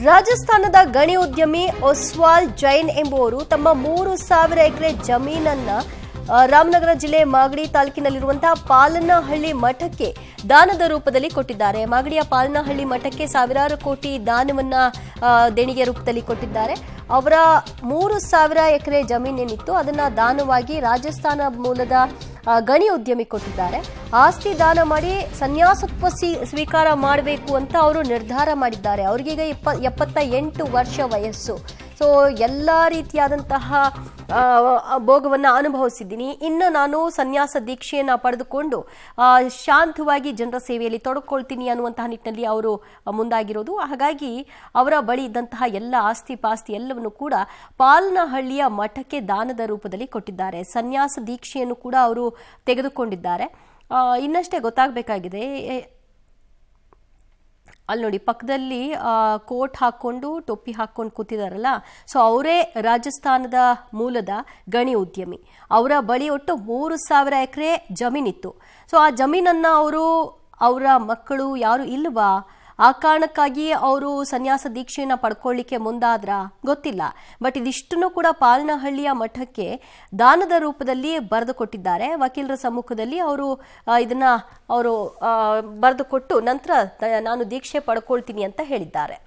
ರಾಜಸ್ಥಾನದ ಗಣಿ ಉದ್ಯಮಿ ಒಸ್ವಾಲ್ ಜೈನ್ ಎಂಬುವರು ತಮ್ಮ 3,000 ಎಕರೆ ಜಮೀನನ್ನ ರಾಮನಗರ ಜಿಲ್ಲೆ ಮಾಗಡಿ ತಾಲೂಕಿನಲ್ಲಿರುವಂತಹ ಪಾಲನಹಳ್ಳಿ ಮಠಕ್ಕೆ ದಾನದ ರೂಪದಲ್ಲಿ ಕೊಟ್ಟಿದ್ದಾರೆ. ಮಾಗಡಿಯ ಪಾಲನಹಳ್ಳಿ ಮಠಕ್ಕೆ ಸಾವಿರಾರು ಕೋಟಿ ದಾನವನ್ನ ದೇಣಿಗೆ ರೂಪದಲ್ಲಿ ಕೊಟ್ಟಿದ್ದಾರೆ. ಅವರ 3,000 ಎಕರೆ ಜಮೀನೇನಿತ್ತು ಅದನ್ನ ದಾನವಾಗಿ ರಾಜಸ್ಥಾನ ಮೂಲದ ಗಣಿ ಉದ್ಯಮಿ ಕೊಟ್ಟಿದ್ದಾರೆ. ಆಸ್ತಿ ದಾನ ಮಾಡಿ ಸನ್ಯಾಸತ್ವ ಸ್ವೀಕಾರ ಮಾಡಬೇಕು ಅಂತ ಅವರು ನಿರ್ಧಾರ ಮಾಡಿದ್ದಾರೆ. ಅವರಿಗೀಗ 78 ವರ್ಷ ವಯಸ್ಸು. ಸೊ ಎಲ್ಲ ರೀತಿಯಾದಂತಹ ಭೋಗವನ್ನು ಅನುಭವಿಸಿದ್ದೀನಿ. ಇನ್ನು ನಾನು ಸನ್ಯಾಸ ದೀಕ್ಷೆಯನ್ನು ಪಡೆದುಕೊಂಡು ಶಾಂತವಾಗಿ ಜನರ ಸೇವೆಯಲ್ಲಿ ತೊಡಕೊಳ್ತೀನಿ ಅನ್ನುವಂತಹ ನಿಟ್ಟಿನಲ್ಲಿ ಅವರು ಮುಂದಾಗಿರೋದು. ಹಾಗಾಗಿ ಅವರ ಬಳಿ ಇದ್ದಂತಹ ಎಲ್ಲ ಆಸ್ತಿ ಪಾಸ್ತಿ ಎಲ್ಲವನ್ನು ಕೂಡ ಪಾಲನಹಳ್ಳಿಯ ಮಠಕ್ಕೆ ದಾನದ ರೂಪದಲ್ಲಿ ಕೊಟ್ಟಿದ್ದಾರೆ. ಸನ್ಯಾಸ ದೀಕ್ಷೆಯನ್ನು ಕೂಡ ಅವರು ತೆಗೆದುಕೊಂಡಿದ್ದಾರೆ. ಇನ್ನಷ್ಟೇ ಗೊತ್ತಾಗಬೇಕಾಗಿದೆ. ಅಲ್ಲಿ ನೋಡಿ ಪಕ್ಕದಲ್ಲಿ ಕೋಟ್ ಹಾಕೊಂಡು ಟೊಪ್ಪಿ ಹಾಕೊಂಡು ಕೂತಿದಾರಲ್ಲ, ಸೊ ಅವರೇ ರಾಜಸ್ಥಾನದ ಮೂಲದ ಗಣಿ ಉದ್ಯಮಿ. ಅವರ ಬಳಿ ಒಟ್ಟು 3,000 ಎಕರೆ ಜಮೀನಿತ್ತು. ಸೊ ಆ ಜಮೀನನ್ನ ಅವರ ಮಕ್ಕಳು ಯಾರು ಇಲ್ವಾ, ಆ ಕಾರಣಕ್ಕಾಗಿ ಅವರು ಸನ್ಯಾಸ ದೀಕ್ಷೆಯನ್ನು ಪಡ್ಕೊಳ್ಳಿಕ್ಕೆ ಮುಂದಾದ್ರ ಗೊತ್ತಿಲ್ಲ. ಬಟ್ ಇದಿಷ್ಟನ್ನು ಕೂಡ ಪಾಲನಹಳ್ಳಿಯ ಮಠಕ್ಕೆ ದಾನದ ರೂಪದಲ್ಲಿ ಬರೆದು ಕೊಟ್ಟಿದ್ದಾರೆ. ವಕೀಲರ ಸಮ್ಮುಖದಲ್ಲಿ ಇದನ್ನ ಬರೆದು ಕೊಟ್ಟು ನಂತರ ನಾನು ದೀಕ್ಷೆ ಪಡ್ಕೊಳ್ತೀನಿ ಅಂತ ಹೇಳಿದ್ದಾರೆ.